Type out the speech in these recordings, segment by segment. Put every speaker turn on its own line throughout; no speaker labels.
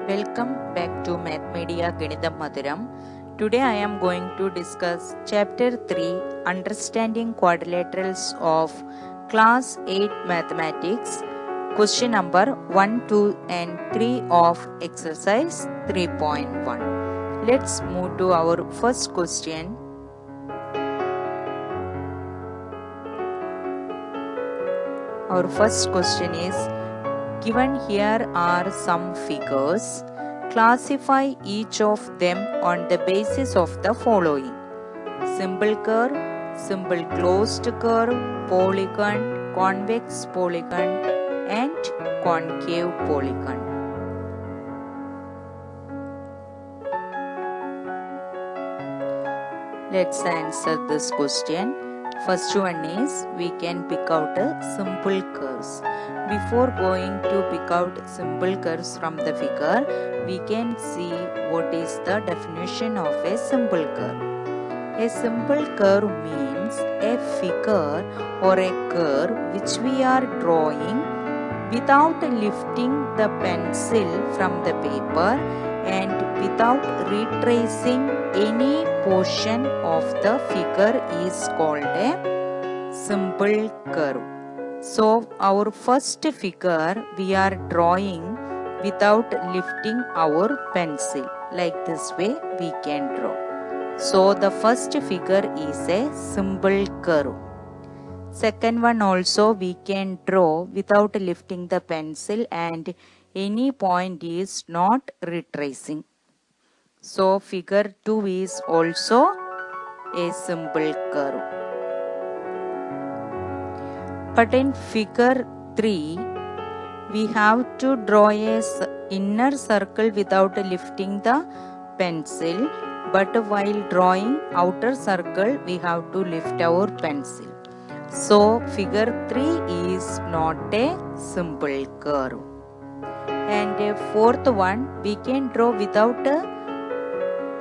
Welcome back to Math Media Ganitham Madhuram. Today I am going to discuss Chapter 3 Understanding Quadrilaterals of Class 8 Mathematics, question number 1, 2 and 3 of exercise 3.1. Let's move to our first question. Our first question is, given here are some figures. Classify each of them on the basis of the following: simple curve, simple closed curve, polygon, convex polygon, and concave polygon. Let's answer this question. First one is, we can pick out a simple curves. Before going to pick out simple curves from the figure, we can see what is the definition of a simple curve. A simple curve means a figure or a curve which we are drawing without lifting the pencil from the paper and without retracing any portion of the figure is called a simple curve. So our first figure we are drawing without lifting our pencil. Like this way we can draw. So the first figure is a simple curve. Second one also we can draw without lifting the pencil and any point is not retracing. So figure 2 is also a simple curve. But in figure 3, we have to draw a inner circle without lifting the pencil. But while drawing outer circle, we have to lift our pencil. So figure 3 is not a simple curve. And a fourth one, we can draw without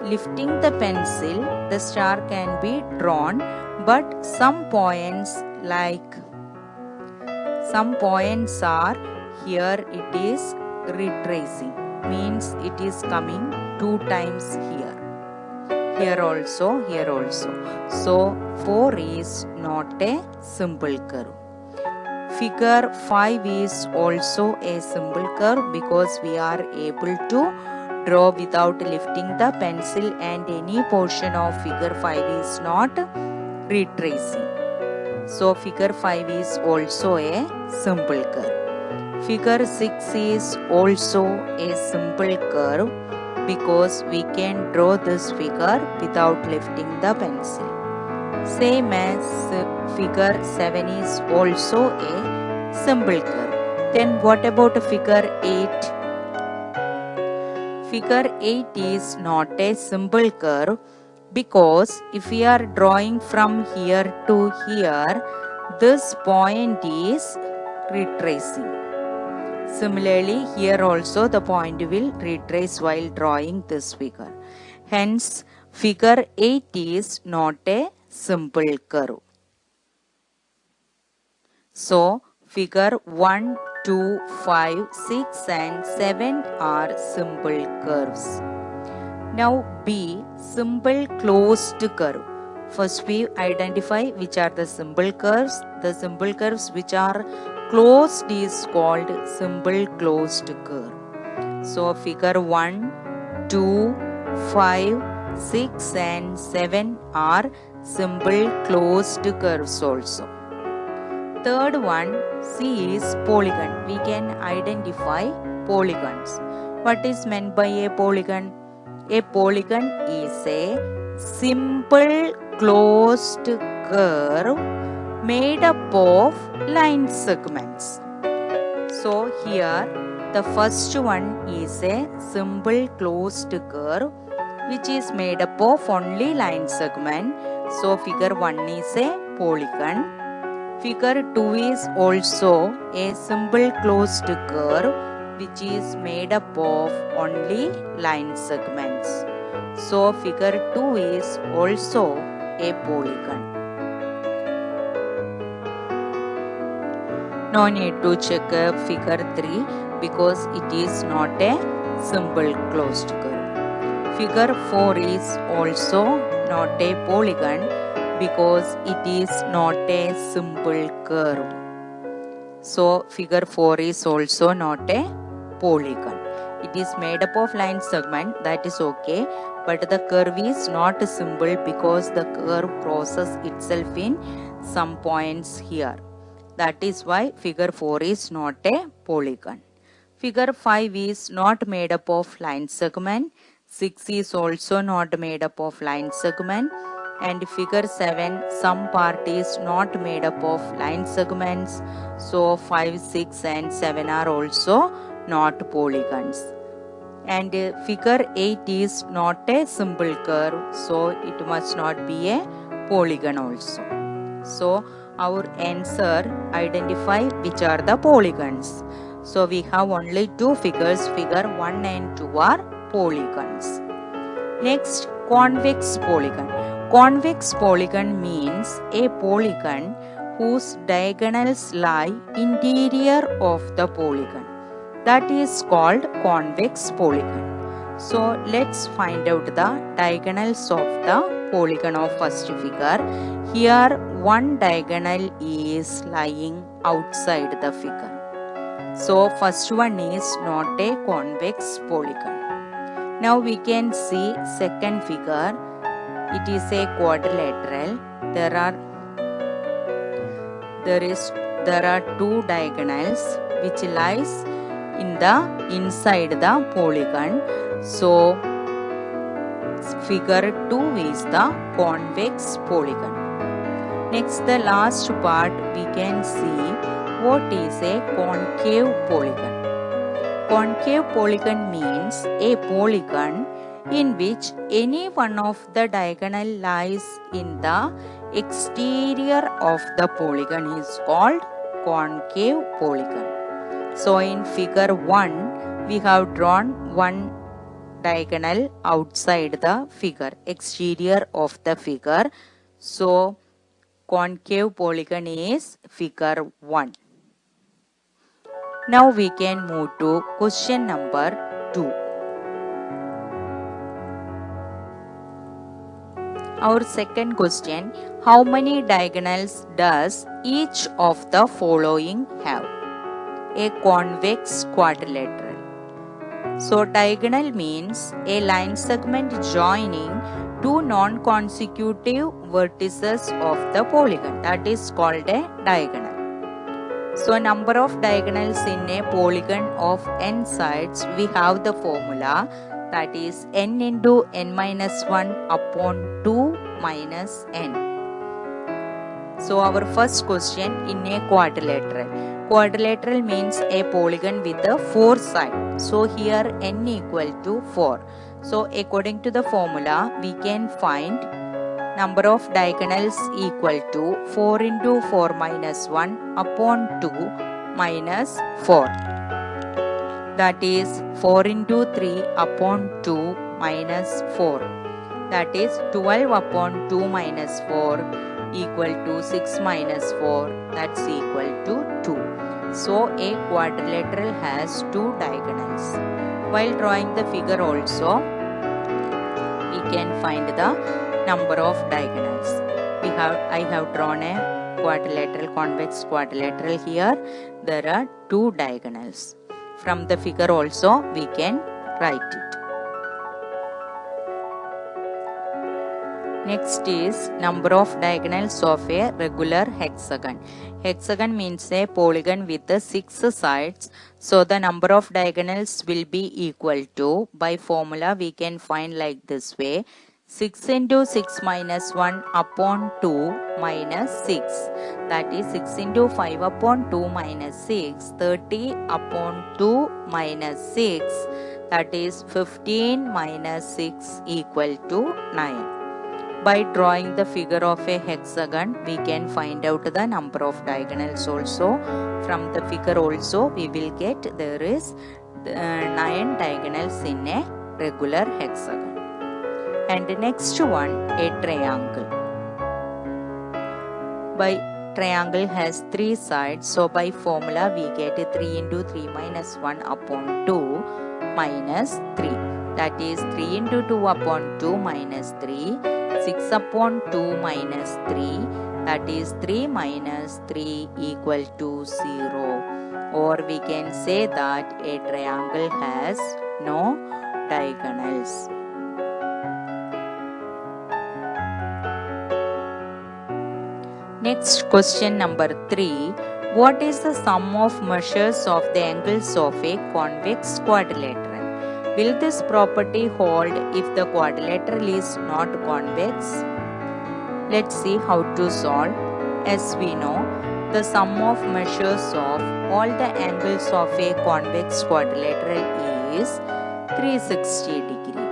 lifting the pencil. The star can be drawn, but some points are here, it is retracing, means it is coming 2 times here also. So 4 is not a simple curve. Figure 5 is also a simple curve because we are able to draw without lifting the pencil and any portion of figure 5 is not retracing. So figure 5 is also a simple curve. Figure 6 is also a simple curve because we can draw this figure without lifting the pencil. Same as figure 7 is also a simple curve. Then what about figure 8? Figure 8 is not a simple curve because if we are drawing from here to here, this point is retracing. Similarly, here also the point will retrace while drawing this figure. Hence, figure 8 is not a simple curve. So, figure 1, 2, 5, 6 and 7 are simple curves. Now B, simple closed curve. First we identify which are the simple curves. The simple curves which are closed is called simple closed curve. So figure 1, 2, 5, 6 and 7 are simple closed curves also. Third one, C is polygon. We can identify polygons. What is meant by a polygon? A polygon is a simple closed curve made up of line segments. So here the first one is a simple closed curve which is made up of only line segment. So figure 1 is a polygon. Figure 2 is also a simple closed curve which is made up of only line segments. So figure 2 is also a polygon. No need to check figure 3 because it is not a simple closed curve. Figure 4 is also not a polygon because it is not a simple curve. So figure 4 is also not a polygon. It is made up of line segment, that is okay, but the curve is not simple because the curve crosses itself in some points here. That is why figure 4 is not a polygon. Figure 5 is not made up of line segment. 6 is also not made up of line segment. And figure 7, some part is not made up of line segments. So 5, 6 and 7 are also not polygons. And figure 8 is not a simple curve, so it must not be a polygon also. So our answer, identify which are the polygons. So we have only two figures, figure 1 and 2 are polygons. Next, convex polygon. Convex polygon means a polygon whose diagonals lie interior of the polygon. That is called convex polygon. So let's find out the diagonals of the polygon of first figure. Here one diagonal is lying outside the figure. So first one is not a convex polygon. Now we can see second figure. It is a quadrilateral. There are two diagonals which lies in the inside the polygon. So figure 2 is the convex polygon. Next, the last part we can see what is a concave polygon. Concave polygon means a polygon in which any one of the diagonal lies in the exterior of the polygon is called concave polygon. So in figure 1 we have drawn one diagonal outside the figure, exterior of the figure. So concave polygon is figure 1. Now we can move to question number 2. Our second question, how many diagonals does each of the following have? A convex quadrilateral. So diagonal means a line segment joining two non-consecutive vertices of the polygon. That is called a diagonal. So number of diagonals in a polygon of n sides, we have the formula, that is n into n minus 1 upon 2 minus n. So our first question, in a quadrilateral. Quadrilateral means a polygon with a 4 sides. So here n equal to 4. So according to the formula, we can find number of diagonals equal to 4 into 4 minus 1 upon 2 minus 4. That is 4 into 3 upon 2 minus 4. That is 12 upon 2 minus 4 equal to 6 minus 4. That's equal to 2. So a quadrilateral has two diagonals. While drawing the figure also, we can find the number of diagonals. I have drawn a quadrilateral, convex quadrilateral here. There are two diagonals. From the figure also we can write it. Next is number of diagonals of a regular hexagon. Hexagon means a polygon with 6 sides. So the number of diagonals will be equal to, by formula we can find like this way, 6 into 6 minus 1 upon 2 minus 6. That is 6 into 5 upon 2 minus 6. 30 upon 2 minus 6. That is 15 minus 6 equal to 9. By drawing the figure of a hexagon, we can find out the number of diagonals also. From the figure also, we will get there is 9 diagonals in a regular hexagon. And the next one, a triangle. By triangle has 3 sides, so by formula we get 3 into 3 minus 1 upon 2 minus 3. That is 3 into 2 upon 2 minus 3, 6 upon 2 minus 3, that is 3 minus 3 equal to 0. Or we can say that a triangle has no diagonals. Next, question number 3. What is the sum of measures of the angles of a convex quadrilateral? Will this property hold if the quadrilateral is not convex? Let's see how to solve. As we know, the sum of measures of all the angles of a convex quadrilateral is 360 degree.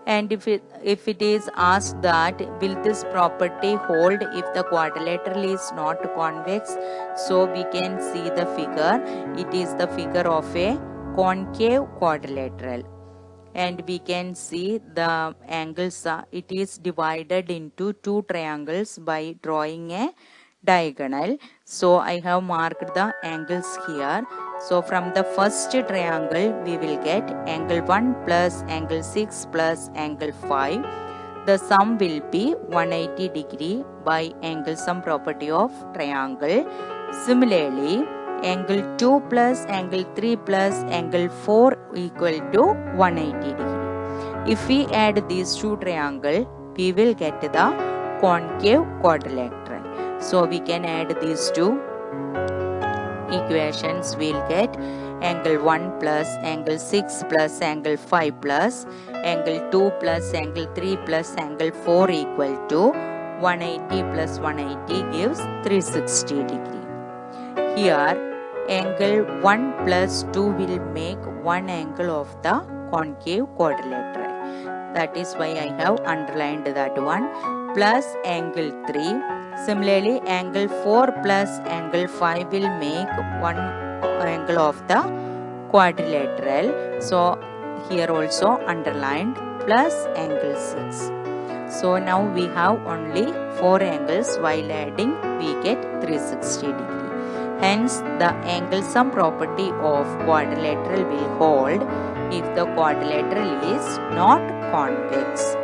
And if it is asked that will this property hold if the quadrilateral is not convex, so we can see the figure. It is the figure of a concave quadrilateral, and we can see the angles it is divided into two triangles by drawing a diagonal. So I have marked the angles here. So from the first triangle we will get angle 1 plus angle 6 plus angle 5. The sum will be 180 degree by angle sum property of triangle. Similarly, angle 2 plus angle 3 plus angle 4 equal to 180 degree. If we add these two triangles, we will get the concave quadrilateral. So we can add these two equations. We'll get angle 1 plus angle 6 plus angle 5 plus angle 2 plus angle 3 plus angle 4 equal to 180 plus 180 gives 360 degree. Here, angle 1 plus 2 will make one angle of the concave quadrilateral. That is why I have underlined that one. Plus angle 3. Similarly, angle 4 plus angle 5 will make one angle of the quadrilateral. So, here also underlined plus angle 6. So, now we have only 4 angles. While adding, we get 360 degree. Hence, the angle sum property of quadrilateral will hold if the quadrilateral is not convex.